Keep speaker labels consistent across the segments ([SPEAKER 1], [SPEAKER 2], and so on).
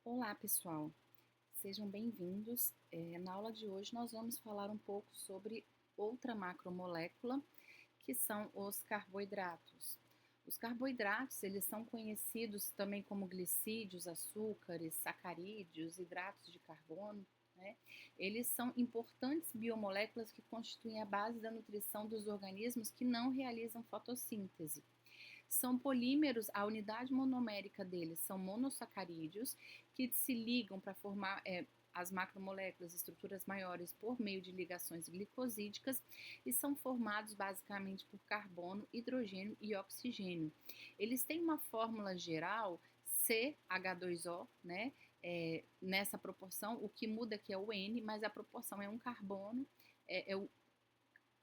[SPEAKER 1] Olá, pessoal. Sejam bem-vindos. Na aula de hoje nós vamos falar um pouco sobre outra macromolécula, que são os carboidratos. Os carboidratos, eles são conhecidos também como glicídios, açúcares, sacarídeos, hidratos de carbono, né? Eles são importantes biomoléculas que constituem a base da nutrição dos organismos que não realizam fotossíntese. São polímeros, a unidade monomérica deles são monossacarídeos, que se ligam para formar as macromoléculas, estruturas maiores, por meio de ligações glicosídicas, e são formados basicamente por carbono, hidrogênio e oxigênio. Eles têm uma fórmula geral CH2O, né? Nessa proporção, o que muda aqui é o N, mas a proporção é um carbono,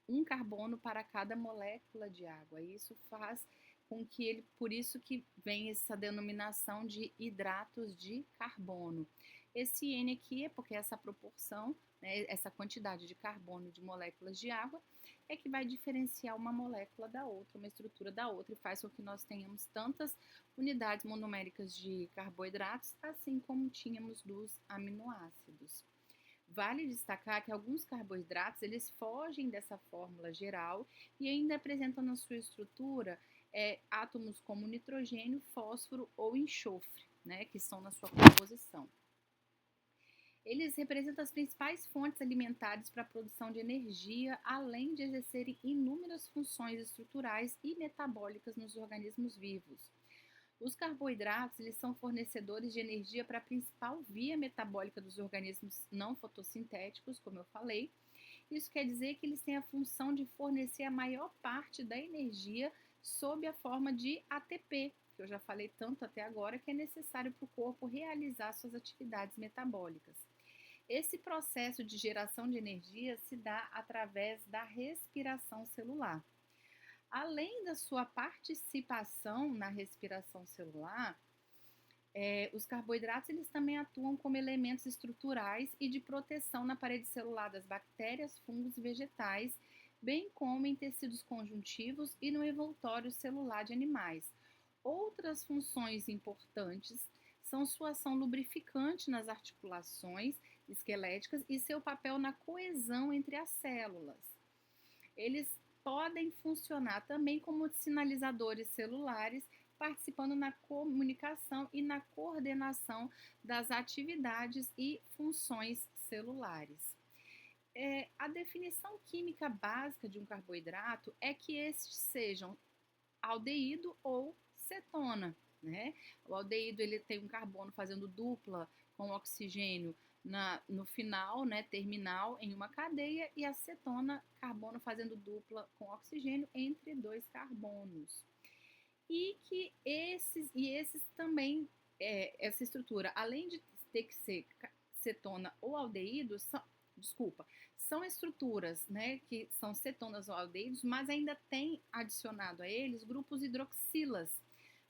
[SPEAKER 1] um carbono para cada molécula de água. Isso faz com que ele, por isso que vem essa denominação de hidratos de carbono. Esse N aqui é porque essa proporção, né, essa quantidade de carbono de moléculas de água é que vai diferenciar uma molécula da outra, uma estrutura da outra, e faz com que nós tenhamos tantas unidades monoméricas de carboidratos, assim como tínhamos dos aminoácidos. Vale destacar que alguns carboidratos eles fogem dessa fórmula geral e ainda apresentam na sua estrutura átomos como nitrogênio, fósforo ou enxofre, né, que estão na sua composição. Eles representam as principais fontes alimentares para a produção de energia, além de exercerem inúmeras funções estruturais e metabólicas nos organismos vivos. Os carboidratos eles são fornecedores de energia para a principal via metabólica dos organismos não fotossintéticos, como eu falei. Isso quer dizer que eles têm a função de fornecer a maior parte da energia sob a forma de ATP, que eu já falei tanto até agora, que é necessário para o corpo realizar suas atividades metabólicas. Esse processo de geração de energia se dá através da respiração celular. Além da sua participação na respiração celular, os carboidratos eles também atuam como elementos estruturais e de proteção na parede celular das bactérias, fungos e vegetais, bem como em tecidos conjuntivos e no envoltório celular de animais. Outras funções importantes são sua ação lubrificante nas articulações esqueléticas e seu papel na coesão entre as células. Eles podem funcionar também como sinalizadores celulares, participando na comunicação e na coordenação das atividades e funções celulares. A definição química básica de um carboidrato é que estes sejam aldeído ou cetona, né? O aldeído ele tem um carbono fazendo dupla com oxigênio no final, né, terminal em uma cadeia, e a cetona, carbono fazendo dupla com oxigênio entre dois carbonos. E que esses também, essa estrutura, além de ter que ser cetona ou aldeído, são estruturas, né, que são cetonas ou aldeídos, mas ainda tem adicionado a eles grupos hidroxilas,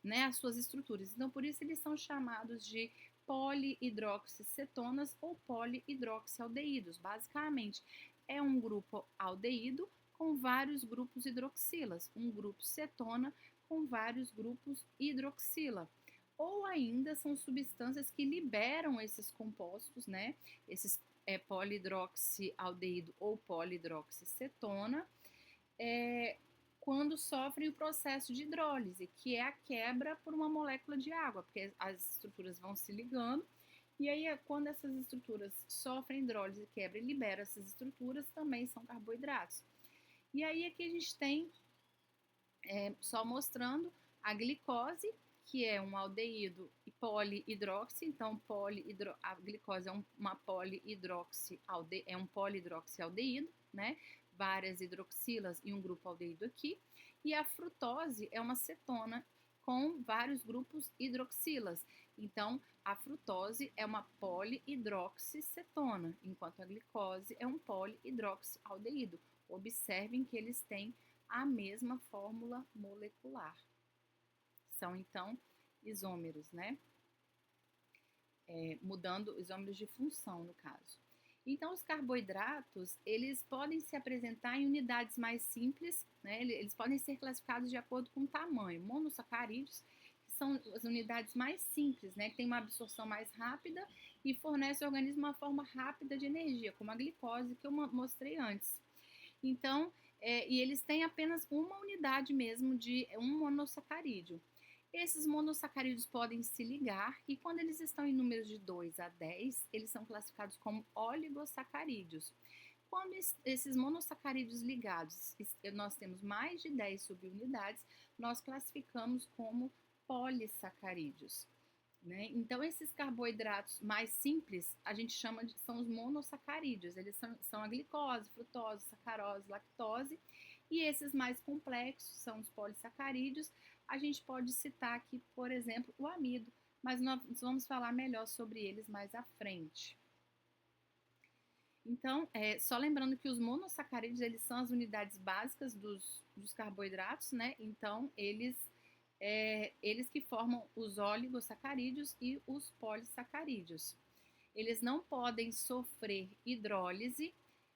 [SPEAKER 1] né, as suas estruturas. Então, por isso eles são chamados de polihidroxicetonas ou polihidroxialdeídos. Basicamente, é um grupo aldeído com vários grupos hidroxilas, um grupo cetona com vários grupos hidroxila. Ou ainda são substâncias que liberam esses compostos, né? Esses polihidroxialdeído ou polihidroxicetona, quando sofrem o processo de hidrólise, que é a quebra por uma molécula de água, porque as estruturas vão se ligando, e aí quando essas estruturas sofrem hidrólise, quebra e libera essas estruturas, também são carboidratos. E aí aqui a gente tem só mostrando a glicose, que é um aldeído e polihidroxi, então a glicose é um polihidroxialdeído, né? Várias hidroxilas e um grupo aldeído aqui. E a frutose é uma cetona com vários grupos hidroxilas. Então, a frutose é uma polihidroxicetona, enquanto a glicose é um polihidroxialdeído. Observem que eles têm a mesma fórmula molecular. São, então, isômeros, né? Mudando isômeros de função, no caso. Então, os carboidratos, eles podem se apresentar em unidades mais simples, né? Eles podem ser classificados de acordo com o tamanho. Monossacarídeos, que são as unidades mais simples, né? Que tem uma absorção mais rápida e fornece ao organismo uma forma rápida de energia, como a glicose que eu mostrei antes. Então, e eles têm apenas uma unidade mesmo de um monossacarídeo. Esses monossacarídeos podem se ligar e quando eles estão em números de 2 a 10, eles são classificados como oligossacarídeos. Quando esses monossacarídeos ligados, nós temos mais de 10 subunidades, nós classificamos como polissacarídeos. Né? Então, esses carboidratos mais simples, a gente chama de, são os monossacarídeos, eles são a glicose, frutose, sacarose, lactose, e esses mais complexos são os polissacarídeos. A gente pode citar aqui, por exemplo, o amido, mas nós vamos falar melhor sobre eles mais à frente. Então, só lembrando que os monossacarídeos, eles são as unidades básicas dos carboidratos, né? Então, eles que formam os oligosacarídeos e os polissacarídeos. Eles não podem sofrer hidrólise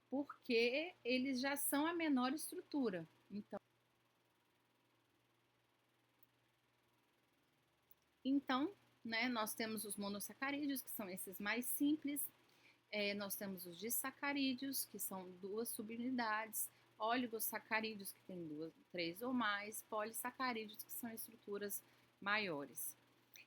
[SPEAKER 1] porque eles já são a menor estrutura. Então, né, nós temos os monossacarídeos, que são esses mais simples. Nós temos os disacarídeos, que são 2 subunidades, oligosacarídeos, que tem 2, 3 ou mais, polissacarídeos, que são estruturas maiores.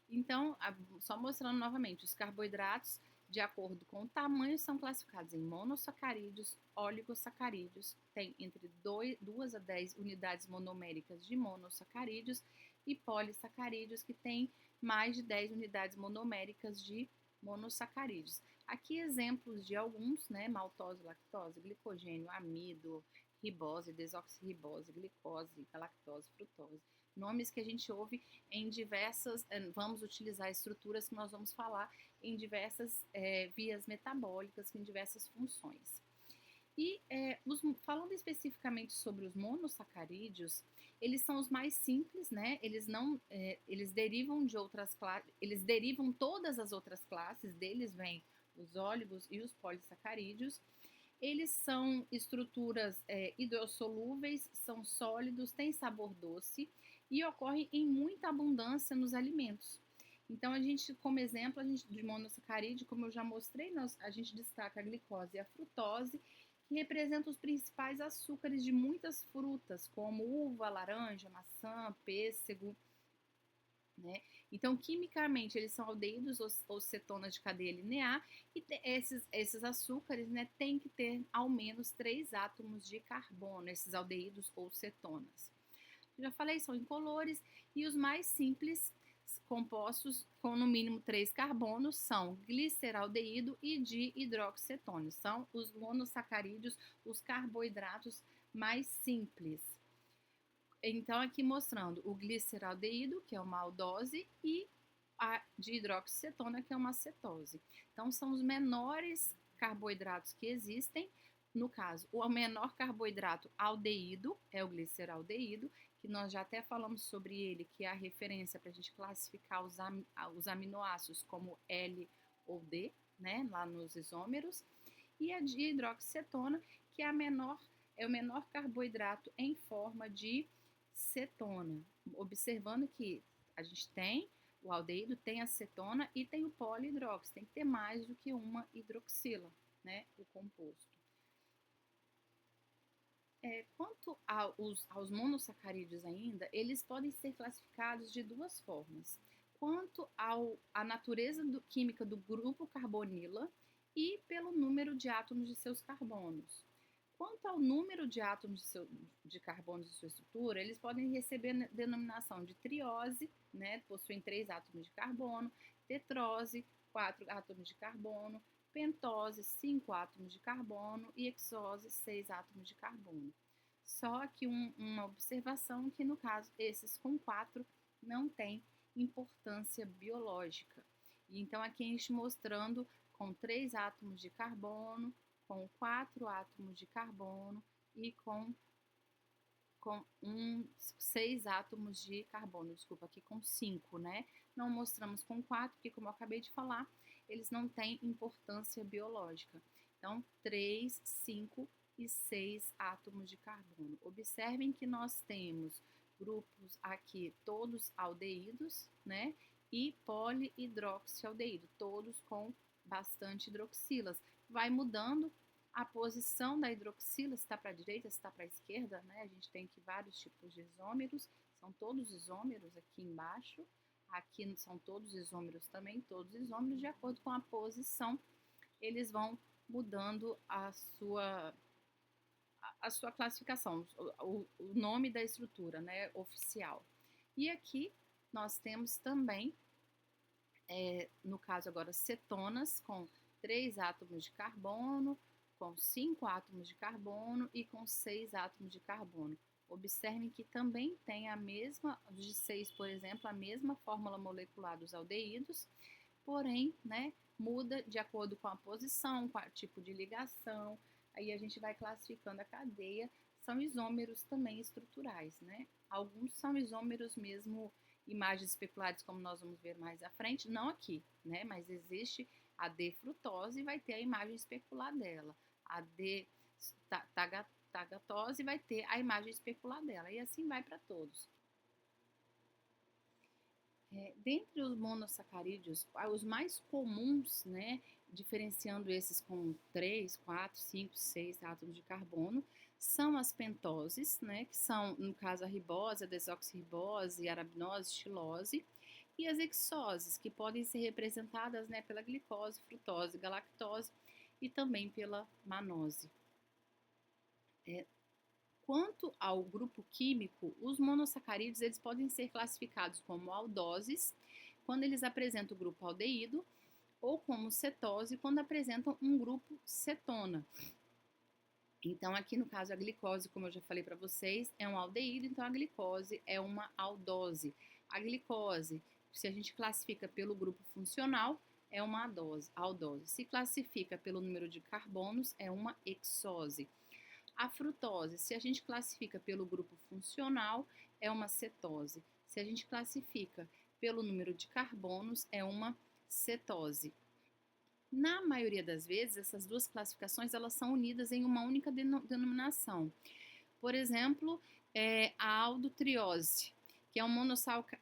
[SPEAKER 1] Então, só mostrando novamente, os carboidratos, de acordo com o tamanho, são classificados em monossacarídeos, oligosacarídeos, tem entre 2 a 10 unidades monoméricas de monossacarídeos, e polissacarídeos, que tem mais de 10 unidades monoméricas de monossacarídeos. Aqui exemplos de alguns, né? Maltose, lactose, glicogênio, amido, ribose, desoxirribose, glicose, galactose, frutose. Nomes que a gente ouve em diversas, vamos utilizar estruturas que nós vamos falar em diversas vias metabólicas, em diversas funções. E falando especificamente sobre os monossacarídeos, eles são os mais simples, né? Eles não, eles derivam de outras classes, eles derivam todas as outras classes, deles vêm os óligos e os polissacarídeos. Eles são estruturas hidrossolúveis, são sólidos, têm sabor doce e ocorrem em muita abundância nos alimentos. Então, a gente, como exemplo, de monossacarídeo, como eu já mostrei, a gente destaca a glicose e a frutose, que representam os principais açúcares de muitas frutas, como uva, laranja, maçã, pêssego. Né? Então, quimicamente, eles são aldeídos ou cetonas de cadeia linear, e esses açúcares, né, têm que ter ao menos 3 átomos de carbono, esses aldeídos ou cetonas. Já falei, são incolores, e os mais simples compostos com no mínimo 3 carbonos são gliceraldeído e dihidroxicetônio. São os monossacarídeos, os carboidratos mais simples. Então, aqui mostrando o gliceraldeído, que é uma aldose, e a dihidroxicetona, que é uma cetose. Então, são os menores carboidratos que existem. No caso, o menor carboidrato aldeído é o gliceraldeído, que nós já até falamos sobre ele, que é a referência para a gente classificar os aminoácidos como L ou D, né, lá nos isômeros. E a dihidroxicetona, que é o menor carboidrato em forma de cetona. Observando que a gente tem o aldeído, tem a cetona e tem o polihidrox, tem que ter mais do que uma hidroxila, né, o composto. Quanto aos monossacarídeos ainda, eles podem ser classificados de 2 formas. Quanto à natureza química do grupo carbonila e pelo número de átomos de seus carbonos. Quanto ao número de átomos de carbono de sua estrutura, eles podem receber denominação de triose, né, possuem 3 átomos de carbono, tetrose, 4 átomos de carbono, pentose, 5 átomos de carbono e hexose, 6 átomos de carbono. Só que uma observação que, no caso, esses com 4 não têm importância biológica. E então, aqui a gente mostrando com 3 átomos de carbono, com 4 átomos de carbono e com 6 átomos de carbono, desculpa, aqui com 5, né? Não mostramos com 4, porque como eu acabei de falar, eles não têm importância biológica. Então, 3, 5 e 6 átomos de carbono. Observem que nós temos grupos aqui todos aldeídos, né? E polihidroxialdeído, todos com bastante hidroxilas. Vai mudando a posição da hidroxila, se está para a direita, se está para a esquerda, né? A gente tem aqui vários tipos de isômeros, são todos isômeros aqui embaixo. Aqui são todos isômeros também, todos isômeros, de acordo com a posição, eles vão mudando a sua classificação, o nome da estrutura, né, oficial. E aqui nós temos também, no caso agora, cetonas com 3 átomos de carbono, com 5 átomos de carbono e com 6 átomos de carbono. Observem que também tem a mesma, de 6, por exemplo, a mesma fórmula molecular dos aldeídos, porém, né, muda de acordo com a posição, com o tipo de ligação. Aí a gente vai classificando a cadeia. São isômeros também estruturais, né? Alguns são isômeros mesmo, imagens especulares, como nós vamos ver mais à frente, não aqui, né? Mas existe a D-frutose e vai ter a imagem especular dela. A D-tagatose vai ter a imagem especular dela. E assim vai para todos. Dentre os monossacarídeos, os mais comuns, né, diferenciando esses com 3, 4, 5, 6 átomos de carbono, são as pentoses, né, que são, no caso, a ribose, a desoxirribose, a arabinose, xilose, e as hexoses, que podem ser representadas, né, pela glicose, frutose, galactose e também pela manose. Quanto ao grupo químico, os monossacarídeos eles podem ser classificados como aldoses, quando eles apresentam o grupo aldeído, ou como cetose, quando apresentam um grupo cetona. Então, aqui no caso, a glicose, como eu já falei para vocês, é um aldeído, então a glicose é uma aldose. A glicose, se a gente classifica pelo grupo funcional, é uma aldose. Se classifica pelo número de carbonos, é uma hexose. A frutose, se a gente classifica pelo grupo funcional, é uma cetose. Se a gente classifica pelo número de carbonos, é uma cetose. Na maioria das vezes, essas duas classificações elas são unidas em uma única denominação. Por exemplo, a aldotriose, que é um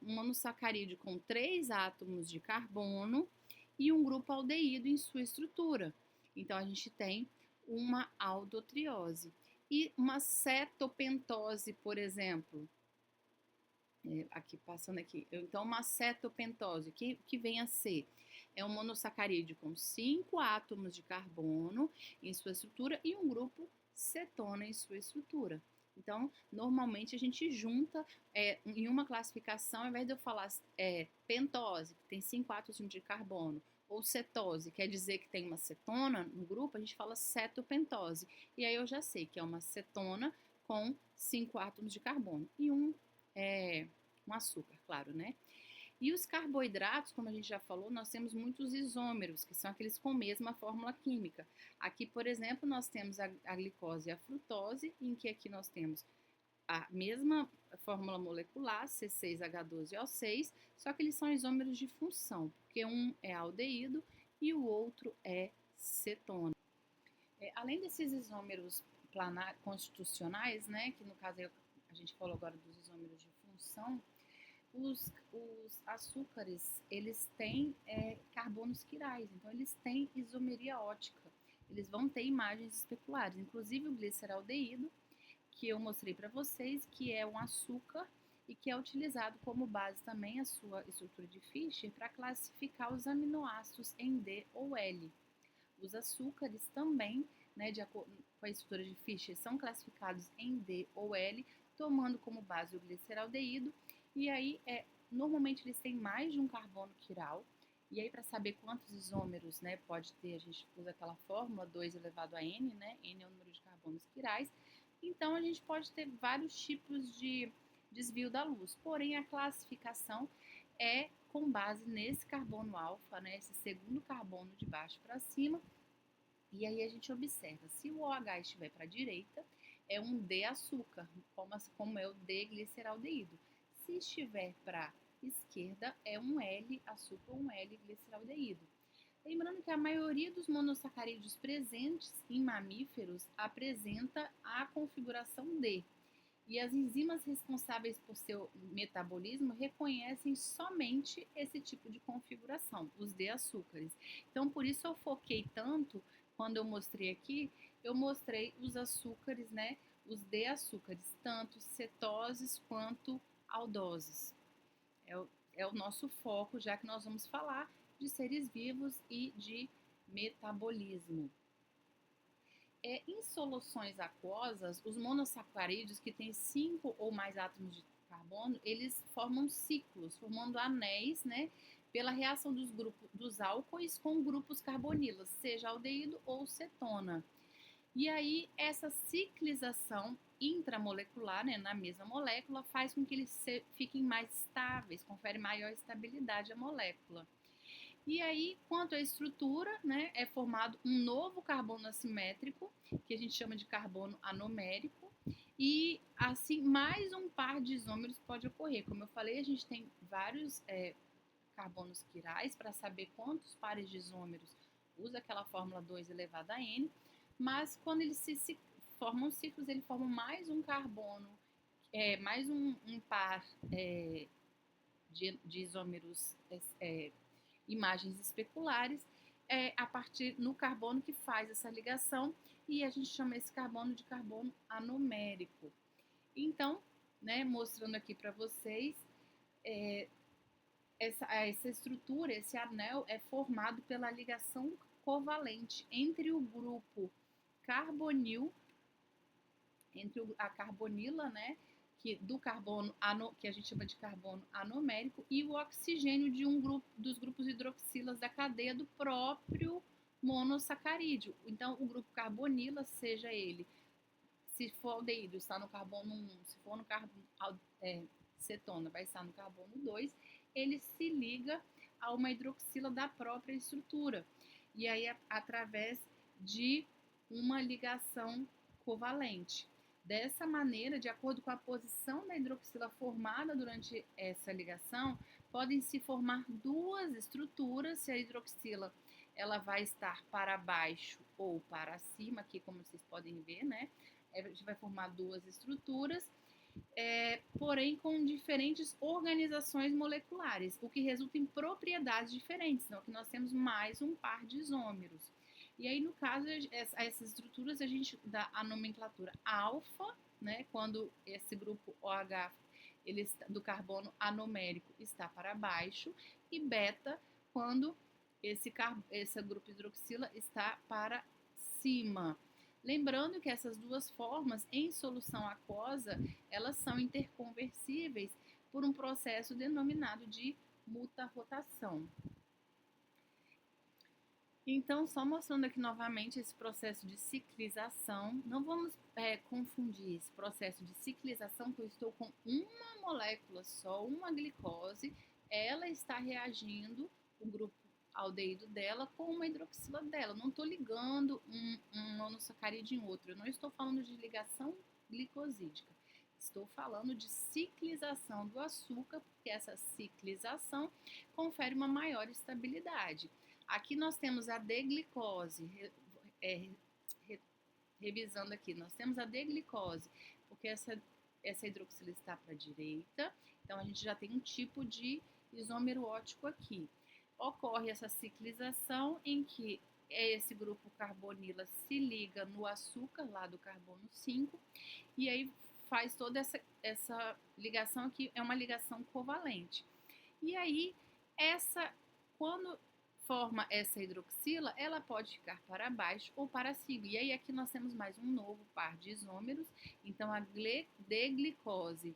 [SPEAKER 1] monossacarídeo com 3 átomos de carbono e um grupo aldeído em sua estrutura. Então, a gente tem uma aldotriose. E uma cetopentose, por exemplo, aqui passando aqui, então uma cetopentose, que vem a ser, é um monossacarídeo com 5 átomos de carbono em sua estrutura e um grupo cetona em sua estrutura. Então, normalmente a gente junta em uma classificação, ao invés de eu falar pentose, que tem 5 átomos de carbono, ou cetose, quer dizer que tem uma cetona no grupo, a gente fala cetopentose. E aí eu já sei que é uma cetona com 5 átomos de carbono e um açúcar, claro, né? E os carboidratos, como a gente já falou, nós temos muitos isômeros, que são aqueles com a mesma fórmula química. Aqui, por exemplo, nós temos a glicose e a frutose, em que aqui nós temos a mesma fórmula molecular, C6H12O6, só que eles são isômeros de função, porque um é aldeído e o outro é cetona. Além desses isômeros constitucionais, né, que no caso a gente falou agora dos isômeros de função, os açúcares, eles têm carbonos quirais, então eles têm isomeria ótica, eles vão ter imagens especulares, inclusive o gliceraldeído, que eu mostrei para vocês, que é um açúcar e que é utilizado como base também a sua estrutura de Fischer para classificar os aminoácidos em D ou L. Os açúcares também, né, de acordo com a estrutura de Fischer, são classificados em D ou L, tomando como base o gliceraldeído, e aí normalmente eles têm mais de um carbono quiral, e aí para saber quantos isômeros, né, pode ter, a gente usa aquela fórmula 2 elevado a N, né, N é o número de carbonos quirais. Então, a gente pode ter vários tipos de desvio da luz, porém a classificação é com base nesse carbono alfa, né, esse segundo carbono de baixo para cima, e aí a gente observa, se o OH estiver para a direita, é um D açúcar, como é o D-gliceraldeído. Se estiver para a esquerda, é um L açúcar ou um L-gliceraldeído. Lembrando que a maioria dos monossacarídeos presentes em mamíferos apresenta a configuração D. E as enzimas responsáveis por seu metabolismo reconhecem somente esse tipo de configuração, os D-açúcares. Então, por isso eu foquei tanto, quando eu mostrei aqui, eu mostrei os açúcares, né? Os D-açúcares, tanto cetoses quanto aldoses. É o nosso foco, já que nós vamos falar de seres vivos e de metabolismo. Em soluções aquosas, os monossacarídeos que têm 5 ou mais átomos de carbono, eles formam ciclos, formando anéis, né, pela reação dos álcoois com grupos carbonilas, seja aldeído ou cetona. E aí, essa ciclização intramolecular, né, na mesma molécula, faz com que eles fiquem mais estáveis, confere maior estabilidade à molécula. E aí, quanto à estrutura, né, é formado um novo carbono assimétrico, que a gente chama de carbono anomérico, e assim mais um par de isômeros pode ocorrer. Como eu falei, a gente tem vários carbonos quirais para saber quantos pares de isômeros usa aquela fórmula 2 elevado a n, mas quando eles se formam ciclos, ele forma mais um carbono, mais um par de isômeros imagens especulares, a partir no carbono que faz essa ligação, e a gente chama esse carbono de carbono anomérico. Então, né, mostrando aqui para vocês, essa estrutura, esse anel é formado pela ligação covalente entre o grupo carbonil, entre a carbonila, né, do carbono que a gente chama de carbono anomérico, e o oxigênio de dos grupos hidroxilas da cadeia do próprio monossacarídeo. Então, o grupo carbonila, seja ele, se for aldeído, está no carbono 1, se for no cetona, vai estar no carbono 2, ele se liga a uma hidroxila da própria estrutura. E aí, através de uma ligação covalente. Dessa maneira, de acordo com a posição da hidroxila formada durante essa ligação, podem se formar duas estruturas, se a hidroxila ela vai estar para baixo ou para cima, aqui como vocês podem ver, né? A gente vai formar duas estruturas, porém com diferentes organizações moleculares, o que resulta em propriedades diferentes. Então, aqui nós temos mais um par de isômeros. E aí, no caso, essas estruturas a gente dá a nomenclatura alfa, né, quando esse grupo OH do carbono anomérico está para baixo, e beta, quando esse grupo hidroxila está para cima. Lembrando que essas duas formas, em solução aquosa, elas são interconversíveis por um processo denominado de mutarrotação. Então, só mostrando aqui novamente esse processo de ciclização, não vamos confundir esse processo de ciclização, que eu estou com uma molécula só, uma glicose, ela está reagindo, o grupo aldeído dela, com uma hidroxila dela. Eu não estou ligando um monossacarídeo em outro, eu não estou falando de ligação glicosídica. Estou falando de ciclização do açúcar, porque essa ciclização confere uma maior estabilidade. Aqui nós temos a D-glicose, revisando aqui, nós temos a D-glicose, porque essa hidroxila está para a direita, então a gente já tem um tipo de isômero ótico aqui. Ocorre essa ciclização em que esse grupo carbonila se liga no açúcar, lá do carbono 5, e aí faz toda essa ligação aqui, é uma ligação covalente. E aí, quando forma essa hidroxila, ela pode ficar para baixo ou para cima. E aí aqui nós temos mais um novo par de isômeros. Então a D-glicose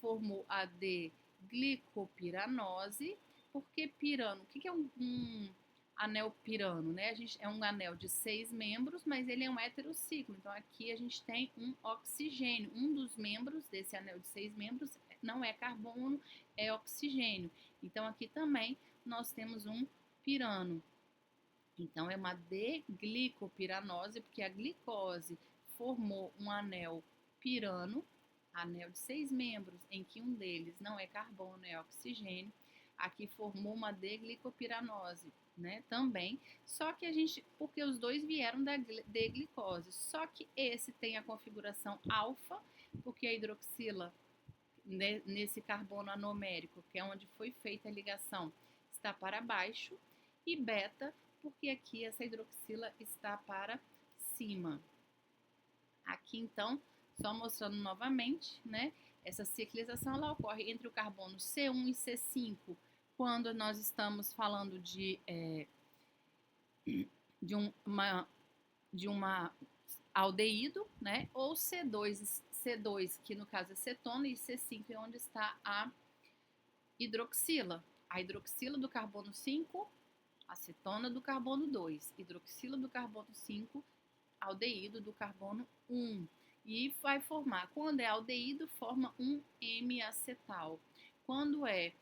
[SPEAKER 1] formou a D-glicopiranose. Por que pirano? O que é um anel pirano, né? É um anel de 6 membros, mas ele é um heterociclo. Então aqui a gente tem um oxigênio. Um dos membros desse anel de 6 membros não é carbono, é oxigênio. Então aqui também nós temos um pirano. Então, é uma D-glicopiranose, porque a glicose formou um anel pirano, anel de 6 membros, em que um deles não é carbono, é oxigênio. Aqui formou uma D-glicopiranose, né, também. Só que porque os dois vieram da D-glicose. Só que esse tem a configuração alfa, porque a hidroxila, nesse carbono anomérico, que é onde foi feita a ligação, está para baixo, e beta, porque aqui essa hidroxila está para cima. Aqui, então, só mostrando novamente, né? Essa ciclização ela ocorre entre o carbono C1 e C5, quando nós estamos falando de uma aldeído, né? Ou C2, que no caso é cetona, e C5 é onde está a hidroxila. A hidroxila do carbono 5, acetona do carbono 2, hidroxila do carbono 5, aldeído do carbono 1. E vai formar, quando é aldeído, forma um M-acetal. Quando é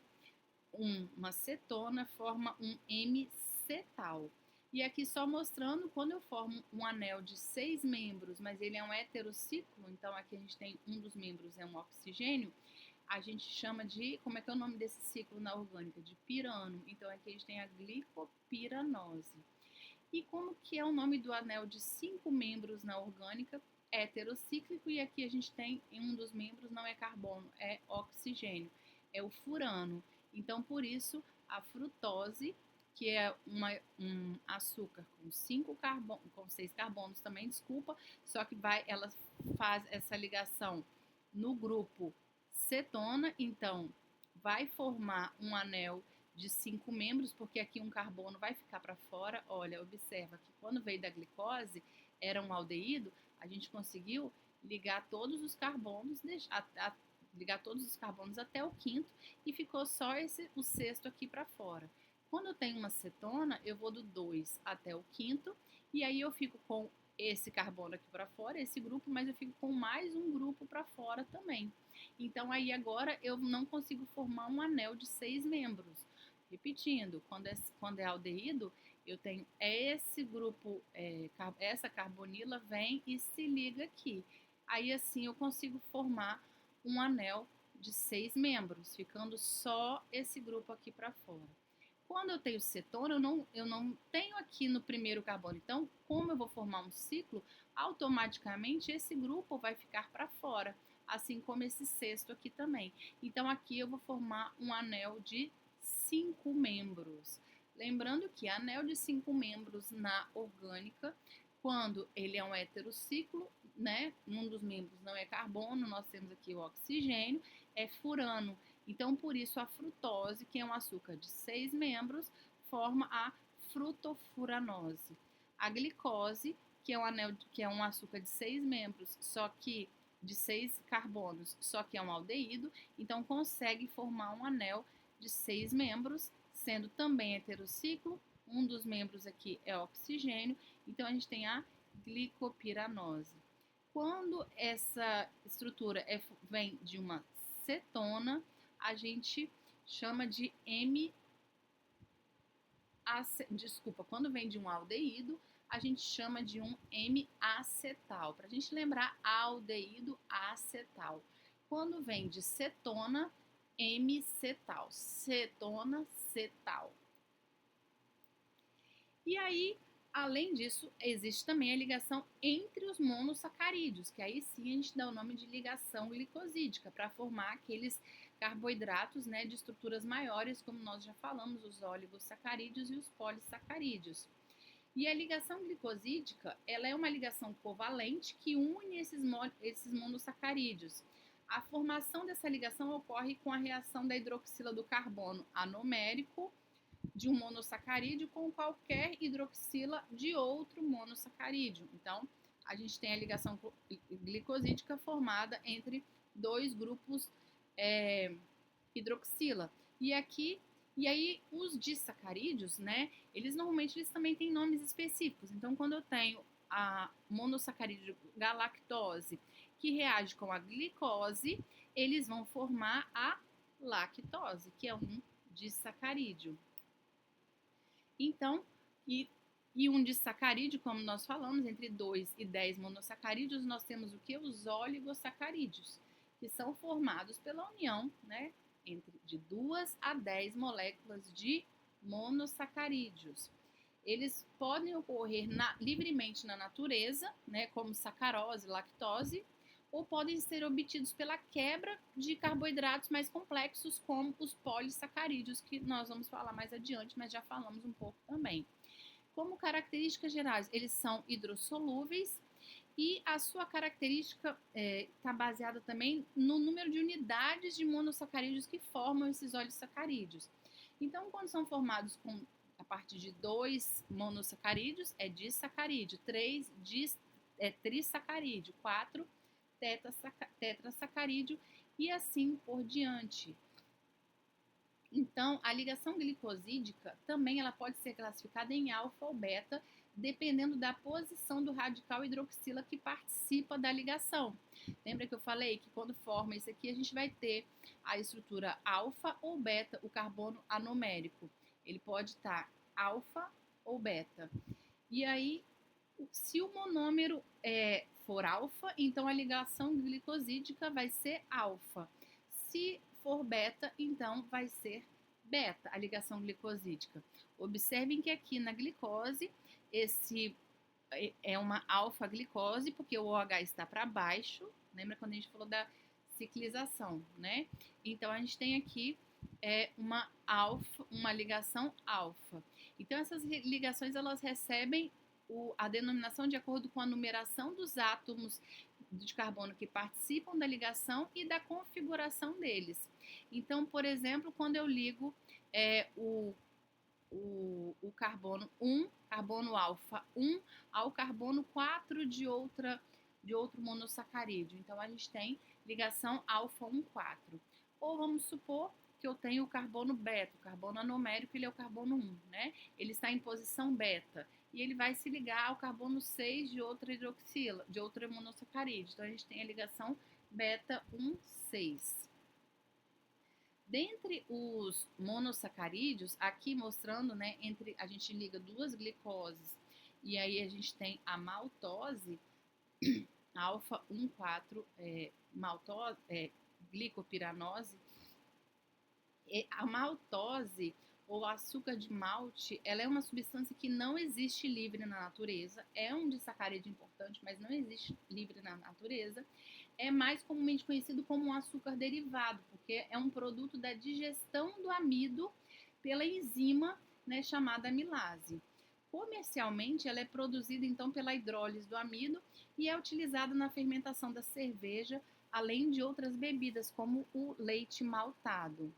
[SPEAKER 1] uma cetona, forma um M-cetal. E aqui só mostrando, quando eu formo um anel de 6 membros, mas ele é um heterociclo, então aqui a gente tem um dos membros é um oxigênio, a gente chama de, como é que é o nome desse ciclo na orgânica? De pirano. Então aqui a gente tem a glicopiranose. E como que é o nome do anel de 5 membros na orgânica? Heterocíclico, e aqui a gente tem, em um dos membros não é carbono, é oxigênio, é o furano. Então, por isso, a frutose, que é um açúcar com 6 carbonos também, desculpa, só que ela faz essa ligação no grupo cetona, então vai formar um anel de 5 membros, porque aqui um carbono vai ficar para fora. Olha, observa que quando veio da glicose, era um aldeído, a gente conseguiu ligar todos os carbonos, ligar todos os carbonos até o quinto, e ficou só o sexto aqui para fora. Quando eu tenho uma cetona, eu vou do 2 até o quinto, e aí eu fico com esse carbono aqui para fora, esse grupo, mas eu fico com mais um grupo para fora também. Então aí agora eu não consigo formar um anel de 6 membros. Repetindo, quando é aldeído, eu tenho esse grupo, essa carbonila vem e se liga aqui. Aí assim eu consigo formar um anel de 6 membros, ficando só esse grupo aqui para fora. Quando eu tenho cetona, eu não tenho aqui no primeiro carbono. Então, como eu vou formar um ciclo, automaticamente esse grupo vai ficar para fora, assim como esse sexto aqui também. Então, aqui eu vou formar um anel de 5 membros. Lembrando que anel de 5 membros na orgânica, quando ele é um heterociclo, né? Um dos membros não é carbono, nós temos aqui o oxigênio, é furano. Então, por isso, a frutose, que é um açúcar de 6 membros, forma a frutofuranose. A glicose, que é um açúcar de 6 membros, só que de 6 carbonos, só que é um aldeído, então consegue formar um anel de 6 membros, sendo também heterociclo. Um dos membros aqui é oxigênio, então a gente tem a glicopiranose. Quando essa estrutura vem de uma cetona, a gente chama de quando vem de um aldeído, a gente chama de um M-acetal. Para a gente lembrar, aldeído acetal. Quando vem de cetona, M-cetal. Cetona, cetal. E aí, além disso, existe também a ligação entre os monossacarídeos, que aí sim a gente dá o nome de ligação glicosídica, para formar aqueles carboidratos, né, de estruturas maiores, como nós já falamos, os oligosacarídeos e os polissacarídeos. E a ligação glicosídica, ela é uma ligação covalente que une esses monossacarídeos. A formação dessa ligação ocorre com a reação da hidroxila do carbono anomérico de um monossacarídeo com qualquer hidroxila de outro monossacarídeo. Então, a gente tem a ligação glicosídica formada entre dois grupos hidroxila. E aí os disacarídeos, né, eles também têm nomes específicos. Então, quando eu tenho a monossacarídeo galactose que reage com a glicose, eles vão formar a lactose, que é um disacarídeo. Então, e um disacarídeo, como nós falamos, entre 2 e 10 monossacarídeos, nós temos o que? Os oligosacarídeos, que são formados pela união, né, de 2 a 10 moléculas de monossacarídeos. Eles podem ocorrer livremente na natureza, né, como sacarose, lactose, ou podem ser obtidos pela quebra de carboidratos mais complexos, como os polissacarídeos, que nós vamos falar mais adiante, mas já falamos um pouco também. Como características gerais, eles são hidrossolúveis e a sua característica está baseada também no número de unidades de monossacarídeos que formam esses olissacarídeos. Então, quando são formados a partir de 2 monossacarídeos, é disacarídeo, 3 é trissacarídeo, 4 tetrassacarídeo e assim por diante. Então, a ligação glicosídica também ela pode ser classificada em alfa ou beta, dependendo da posição do radical hidroxila que participa da ligação. Lembra que eu falei que quando forma isso aqui, a gente vai ter a estrutura alfa ou beta, o carbono anomérico. Ele pode estar alfa ou beta. E aí, se o monômero for alfa, então a ligação glicosídica vai ser alfa. Se for beta, então vai ser beta, a ligação glicosídica. Observem que aqui na glicose, esse é uma alfa-glicose, porque o OH está para baixo. Lembra quando a gente falou da ciclização, né? Então, a gente tem aqui uma ligação alfa. Então, essas ligações, elas recebem a denominação de acordo com a numeração dos átomos de carbono que participam da ligação e da configuração deles. Então, por exemplo, quando eu ligo o carbono 1, carbono alfa 1, ao carbono 4 de outro monossacarídeo. Então, a gente tem ligação alfa 1, 4. Ou vamos supor que eu tenho o carbono beta, o carbono anomérico, ele é o carbono 1, né? Ele está em posição beta e ele vai se ligar ao carbono 6 de outra hidroxila, de outra monossacarídeo. Então, a gente tem a ligação beta 1, 6. Dentre os monossacarídeos, aqui mostrando, né, a gente liga duas glicoses e aí a gente tem a maltose, alfa 1, 4, maltose, glicopiranose. A maltose ou açúcar de malte, ela é uma substância que não existe livre na natureza, é um disacarídeo importante, mas não existe livre na natureza. É mais comumente conhecido como um açúcar derivado, porque é um produto da digestão do amido pela enzima, né, chamada amilase. Comercialmente, ela é produzida então pela hidrólise do amido e é utilizada na fermentação da cerveja, além de outras bebidas, como o leite maltado.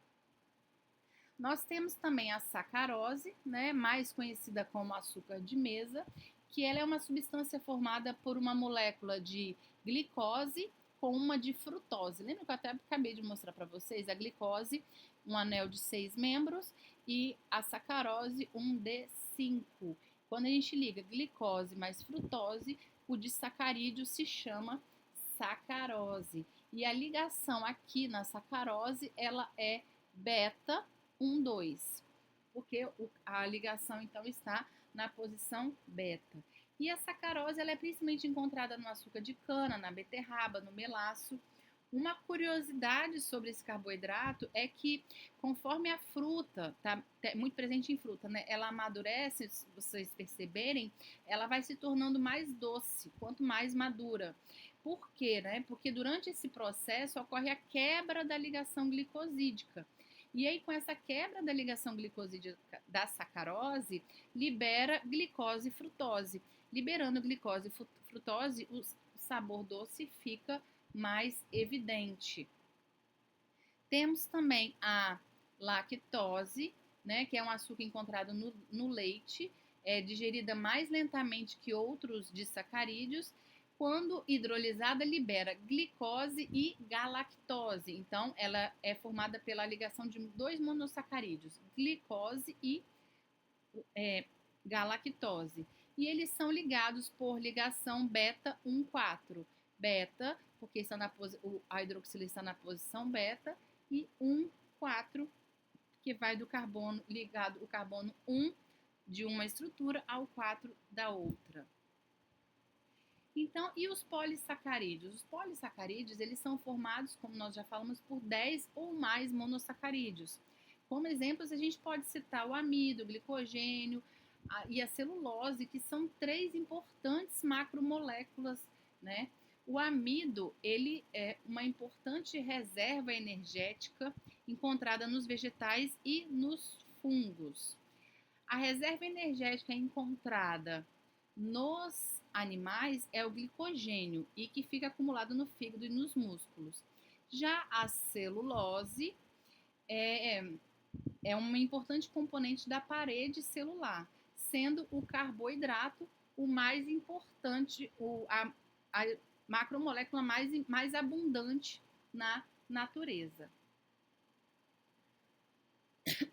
[SPEAKER 1] Nós temos também a sacarose, né, mais conhecida como açúcar de mesa, que ela é uma substância formada por uma molécula de glicose com uma de frutose. Lembra que eu até acabei de mostrar para vocês? A glicose, um anel de 6 membros, e a sacarose, um de 5. Quando a gente liga glicose mais frutose, o disacarídeo se chama sacarose. E a ligação aqui na sacarose, ela é beta 1, 2, porque a ligação então está na posição beta. E a sacarose ela é principalmente encontrada no açúcar de cana, na beterraba, no melaço. Uma curiosidade sobre esse carboidrato é que conforme a fruta, tá muito presente em fruta, né, ela amadurece, se vocês perceberem, ela vai se tornando mais doce, quanto mais madura. Por quê? Né? Porque durante esse processo ocorre a quebra da ligação glicosídica. E aí, com essa quebra da ligação glicosídica da sacarose, libera glicose e frutose. Liberando glicose e frutose, o sabor doce fica mais evidente. Temos também a lactose, né, que é um açúcar encontrado no leite, é digerida mais lentamente que outros disacarídeos. Quando hidrolisada, libera glicose e galactose. Então, ela é formada pela ligação de 2 monossacarídeos, glicose e galactose. E eles são ligados por ligação beta 1, 4. Beta, porque a hidroxila está na posição beta, e 1, 4, que vai do carbono ligado, o carbono 1 de uma estrutura ao 4 da outra. Então, e os polissacarídeos? Os polissacarídeos, eles são formados, como nós já falamos, por 10 ou mais monossacarídeos. Como exemplos, a gente pode citar o amido, o glicogênio e a celulose, que são 3 importantes macromoléculas, né, O amido, ele é uma importante reserva energética encontrada nos vegetais e nos fungos. A reserva energética encontrada nos animais é o glicogênio e que fica acumulado no fígado e nos músculos. Já a celulose é, é uma importante componente da parede celular, sendo o carboidrato o mais importante, a macromolécula mais abundante na natureza.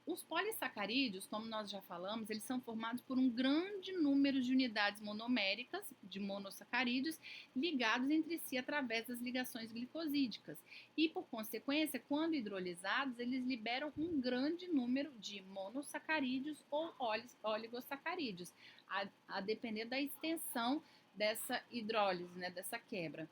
[SPEAKER 1] Os polissacarídeos, como nós já falamos, eles são formados por um grande número de unidades monoméricas, de monossacarídeos, ligados entre si através das ligações glicosídicas. E, por consequência, quando hidrolisados, eles liberam um grande número de monossacarídeos ou oligosacarídeos, a depender da extensão dessa hidrólise, né, dessa quebra.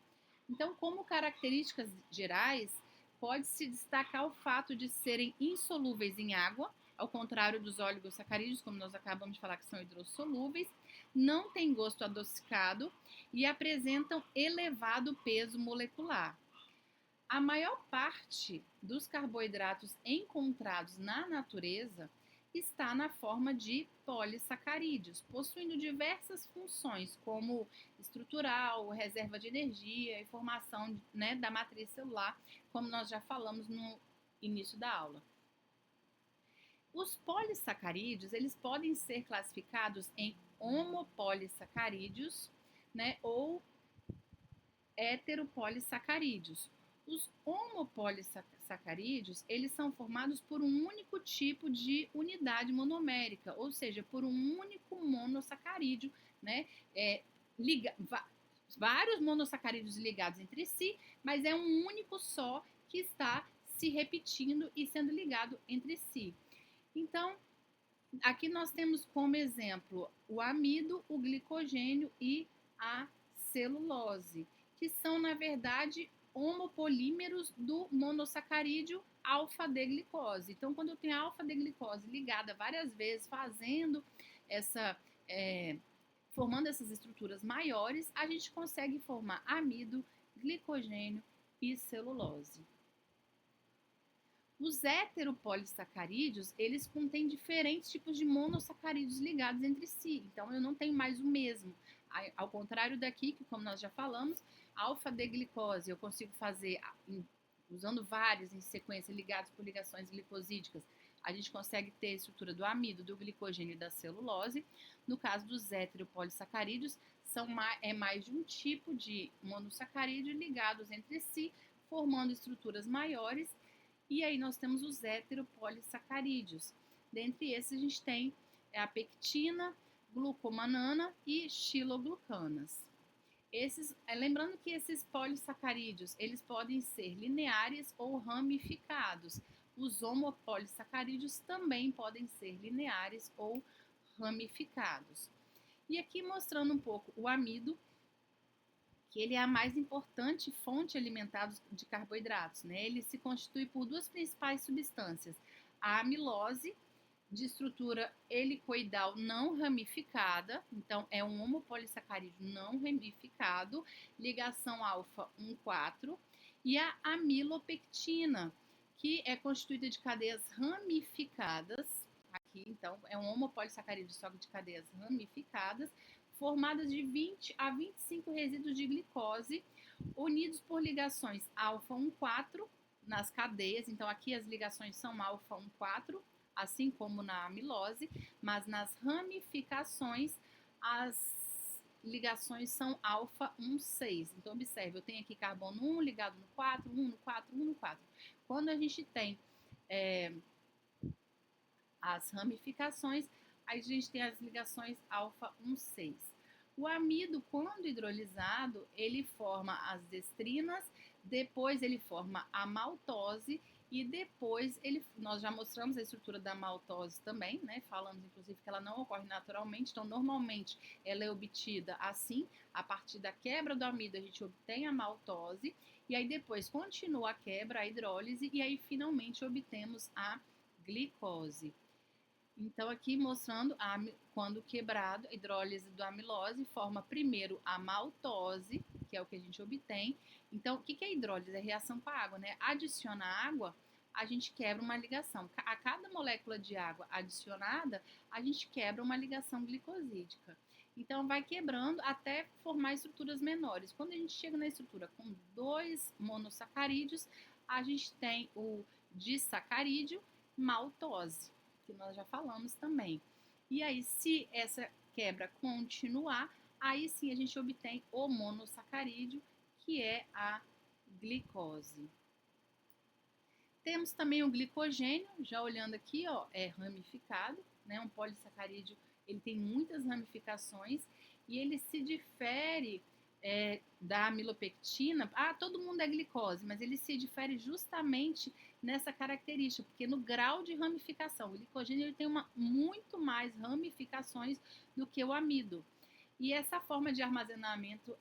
[SPEAKER 1] Então, como características gerais, pode-se destacar o fato de serem insolúveis em água, ao contrário dos oligosacarídeos, como nós acabamos de falar que são hidrossolúveis, não têm gosto adocicado e apresentam elevado peso molecular. A maior parte dos carboidratos encontrados na natureza está na forma de polissacarídeos, possuindo diversas funções, como estrutural, reserva de energia e formação, né, da matriz celular, como nós já falamos no início da aula. Os polissacarídeos, eles podem ser classificados em homopolissacarídeos, né, ou heteropolissacarídeos. Os homopolissacarídeos, eles são formados por um único tipo de unidade monomérica, ou seja, por um único monossacarídeo, né? Vários monossacarídeos ligados entre si, mas é um único só que está se repetindo e sendo ligado entre si. Então, aqui nós temos como exemplo o amido, o glicogênio e a celulose, que são, na verdade, homopolímeros do monossacarídeo alfa-D-glicose. Então, quando eu tenho a alfa-D-glicose ligada várias vezes, formando essas estruturas maiores, a gente consegue formar amido, glicogênio e celulose. Os heteropolissacarídeos, eles contêm diferentes tipos de monossacarídeos ligados entre si. Então, eu não tenho mais o mesmo. Ao contrário daqui, que como nós já falamos, alfa-D-glicose, eu consigo fazer, usando vários em sequência ligados por ligações glicosídicas, a gente consegue ter a estrutura do amido, do glicogênio e da celulose. No caso dos heteropolissacarídeos, é mais de um tipo de monossacarídeo ligados entre si, formando estruturas maiores. E aí nós temos os heteropolissacarídeos. Dentre esses, a gente tem a pectina, glucomanana e xiloglucanas. Lembrando que esses polissacarídeos, eles podem ser lineares ou ramificados. Os homopolissacarídeos também podem ser lineares ou ramificados. E aqui mostrando um pouco o amido, que ele é a mais importante fonte alimentar de carboidratos, né? Ele se constitui por duas principais substâncias: a amilose, de estrutura helicoidal não ramificada, então é um homopolissacarídeo não ramificado, ligação alfa 1,4, e a amilopectina, que é constituída de cadeias ramificadas. Aqui, então, é um homopolissacarídeo só de cadeias ramificadas, formadas de 20 a 25 resíduos de glicose, unidos por ligações alfa 1,4 nas cadeias. Então, aqui as ligações são alfa 1,4, assim como na amilose, mas nas ramificações as ligações são alfa 1,6. Então, observe, eu tenho aqui carbono 1 ligado no 4, 1 no 4, 1 no 4. Quando a gente tem as ramificações, aí a gente tem as ligações alfa 1,6. O amido, quando hidrolisado, ele forma as destrinas, depois ele forma a maltose e depois nós já mostramos a estrutura da maltose também, né? Falamos inclusive que ela não ocorre naturalmente, então normalmente ela é obtida assim, a partir da quebra do amido a gente obtém a maltose e aí depois continua a quebra, a hidrólise e aí finalmente obtemos a glicose. Então, aqui mostrando quando quebrado, a hidrólise do amilose forma primeiro a maltose, que é o que a gente obtém. Então, o que é hidrólise? É reação com a água, né? Adiciona água, a gente quebra uma ligação. A cada molécula de água adicionada, a gente quebra uma ligação glicosídica. Então, vai quebrando até formar estruturas menores. Quando a gente chega na estrutura com 2 monossacarídeos, a gente tem o disacarídeo, maltose, que nós já falamos também. E aí, se essa quebra continuar, aí sim a gente obtém o monossacarídeo, que é a glicose. Temos também o glicogênio, já olhando aqui, ó, é ramificado, né? Um polissacarídeo, ele tem muitas ramificações e ele se difere da amilopectina. Ah, todo mundo é glicose, mas ele se difere justamente nessa característica, porque no grau de ramificação, o glicogênio ele tem muito mais ramificações do que o amido. E essa forma de armazenamento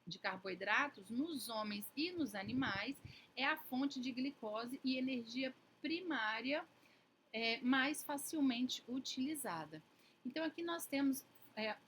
[SPEAKER 1] de carboidratos nos homens e nos animais é a fonte de glicose e energia primária mais facilmente utilizada. Então, aqui nós temos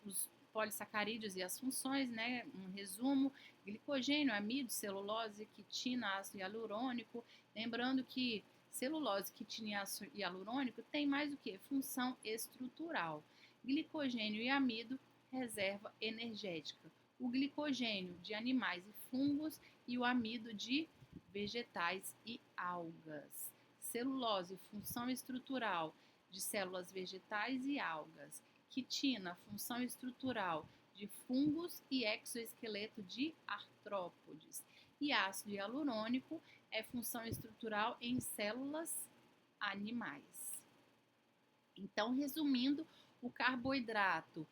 [SPEAKER 1] os polissacarídeos e as funções, né? Um resumo: glicogênio, amido, celulose, quitina, ácido hialurônico. Lembrando que celulose, quitina e ácido hialurônico tem mais o que? Função estrutural. Glicogênio e amido, reserva energética. O glicogênio de animais e fungos e o amido de vegetais e algas. Celulose, função estrutural de células vegetais e algas. Quitina, função estrutural de fungos e exoesqueleto de artrópodes. E ácido hialurônico é função estrutural em células animais. Então, resumindo, o carboidrato,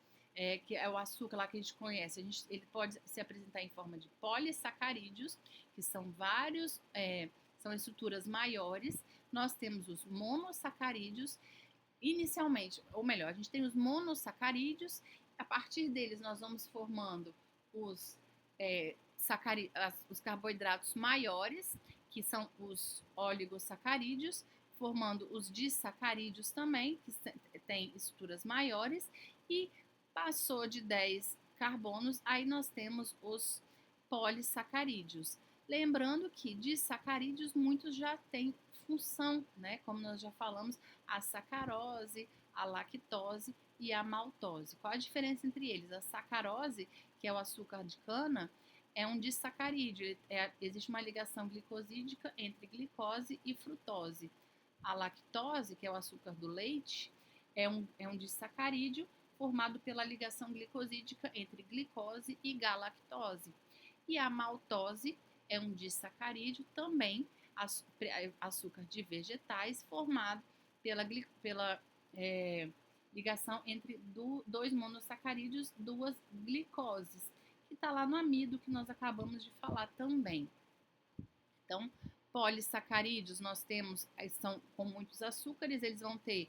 [SPEAKER 1] que é o açúcar lá que a gente conhece, ele pode se apresentar em forma de polissacarídeos, que são vários, são estruturas maiores. Nós temos os monossacarídeos, inicialmente, ou melhor, a gente tem os monossacarídeos, a partir deles nós vamos formando os carboidratos maiores, que são os oligosacarídeos, formando os disacarídeos também, que têm estruturas maiores, e passou de 10 carbonos, aí nós temos os polissacarídeos. Lembrando que disacarídeos muitos já têm função, né? Como nós já falamos, a sacarose, a lactose e a maltose. Qual a diferença entre eles? A sacarose, que é o açúcar de cana, é um disacarídeo. Existe uma ligação glicosídica entre glicose e frutose. A lactose, que é o açúcar do leite, é um disacarídeo formado pela ligação glicosídica entre glicose e galactose. E a maltose é um disacarídeo também, açúcar de vegetais, formado pela ligação entre dois monossacarídeos, duas glicoses, que está lá no amido que nós acabamos de falar também. Então, polissacarídeos nós temos, são com muitos açúcares, eles vão ter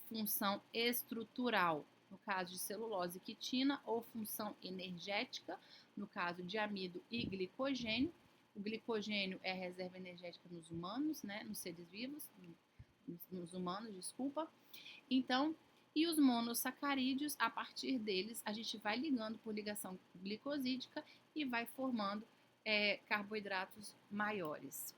[SPEAKER 1] função estrutural, no caso de celulose e quitina, ou função energética, no caso de amido e glicogênio. O glicogênio é a reserva energética nos humanos, né, nos seres vivos, nos humanos, desculpa. Então, e os monossacarídeos, a partir deles, a gente vai ligando por ligação glicosídica e vai formando carboidratos maiores.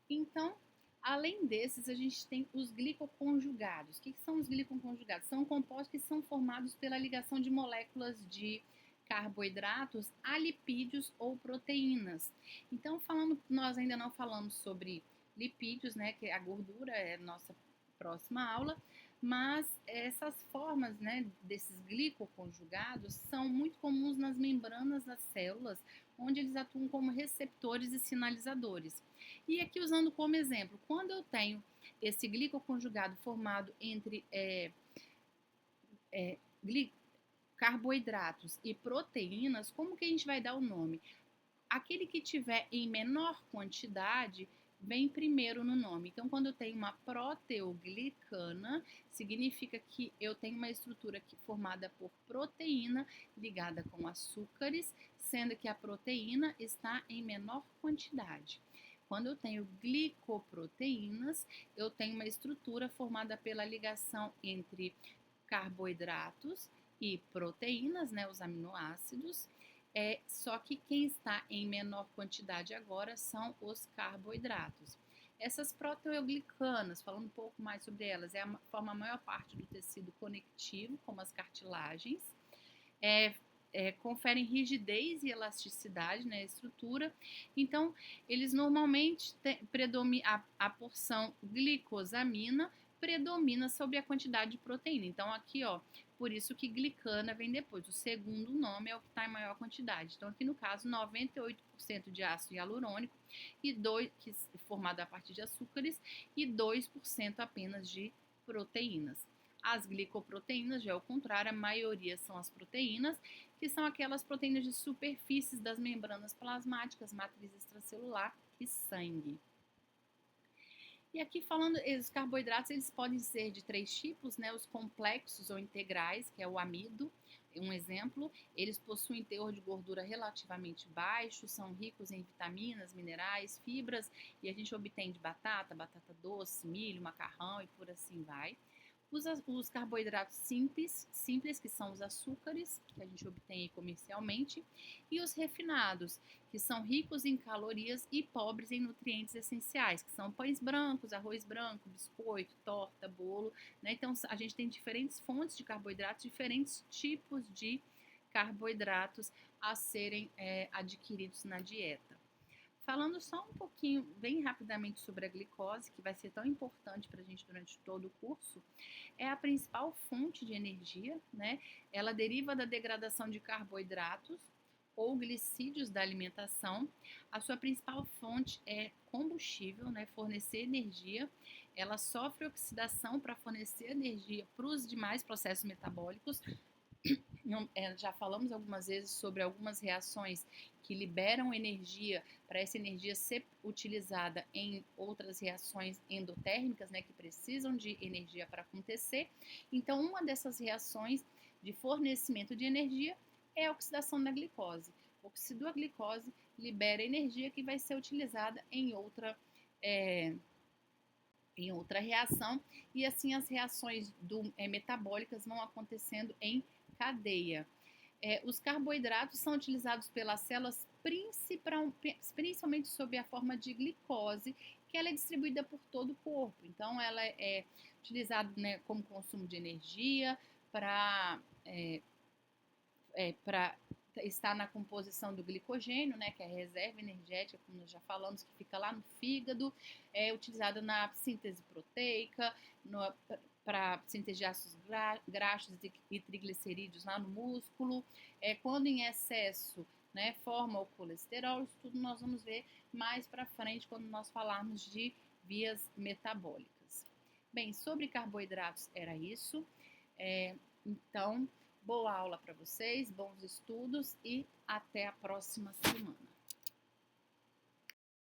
[SPEAKER 1] Então, além desses, a gente tem os glicoconjugados. O que são os glicoconjugados? São compostos que são formados pela ligação de moléculas de carboidratos a lipídios ou proteínas. Então, nós ainda não falamos sobre lipídios, né, que a gordura é a nossa próxima aula, mas essas formas, né, desses glicoconjugados são muito comuns nas membranas das células, onde eles atuam como receptores e sinalizadores. E aqui usando como exemplo, quando eu tenho esse glicoconjugado formado entre carboidratos e proteínas, como que a gente vai dar o nome? Aquele que tiver em menor quantidade vem primeiro no nome. Então, quando eu tenho uma proteoglicana, significa que eu tenho uma estrutura formada por proteína ligada com açúcares, sendo que a proteína está em menor quantidade. Quando eu tenho glicoproteínas, eu tenho uma estrutura formada pela ligação entre carboidratos e proteínas, né, os aminoácidos, Só que quem está em menor quantidade agora são os carboidratos. Essas proteoglicanas, falando um pouco mais sobre elas, formam a maior parte do tecido conectivo, como as cartilagens, conferem rigidez e elasticidade na estrutura. Então, eles normalmente a porção glicosamina predomina sobre a quantidade de proteína. Então, aqui, ó, por isso que glicana vem depois. O segundo nome é o que está em maior quantidade. Então, aqui no caso, 98% de ácido hialurônico, que é formado a partir de açúcares, e 2% apenas de proteínas. As glicoproteínas, já é o contrário, a maioria são as proteínas, que são aquelas proteínas de superfícies das membranas plasmáticas, matriz extracelular e sangue. E aqui falando, os carboidratos, eles podem ser de 3 tipos, né? Os complexos ou integrais, que é o amido, um exemplo. Eles possuem teor de gordura relativamente baixo, são ricos em vitaminas, minerais, fibras, e a gente obtém de batata, batata doce, milho, macarrão e por assim vai. Os carboidratos simples, que são os açúcares, que a gente obtém comercialmente, e os refinados, que são ricos em calorias e pobres em nutrientes essenciais, que são pães brancos, arroz branco, biscoito, torta, bolo, né? Então, a gente tem diferentes fontes de carboidratos, diferentes tipos de carboidratos a serem adquiridos na dieta. Falando só um pouquinho, bem rapidamente, sobre a glicose, que vai ser tão importante para a gente durante todo o curso, é a principal fonte de energia, né? Ela deriva da degradação de carboidratos ou glicídios da alimentação. A sua principal fonte é combustível, né? Fornecer energia. Ela sofre oxidação para fornecer energia para os demais processos metabólicos. Já falamos algumas vezes sobre algumas reações que liberam energia para essa energia ser utilizada em outras reações endotérmicas, né, que precisam de energia para acontecer. Então, uma dessas reações de fornecimento de energia é a oxidação da glicose. Oxidou a glicose, libera energia que vai ser utilizada em outra reação, e assim as reações metabólicas vão acontecendo em cadeia. Os carboidratos são utilizados pelas células principalmente sob a forma de glicose, que ela é distribuída por todo o corpo. Então, ela é utilizada, né, como consumo de energia, para estar na composição do glicogênio, né, que é a reserva energética, como nós já falamos, que fica lá no fígado, é utilizada na síntese proteica, para síntese de ácidos graxos e triglicerídeos lá no músculo. Quando em excesso, né, forma o colesterol. Isso tudo nós vamos ver mais para frente quando nós falarmos de vias metabólicas. Bem, sobre carboidratos era isso. Então, boa aula para vocês, bons estudos e até a próxima semana.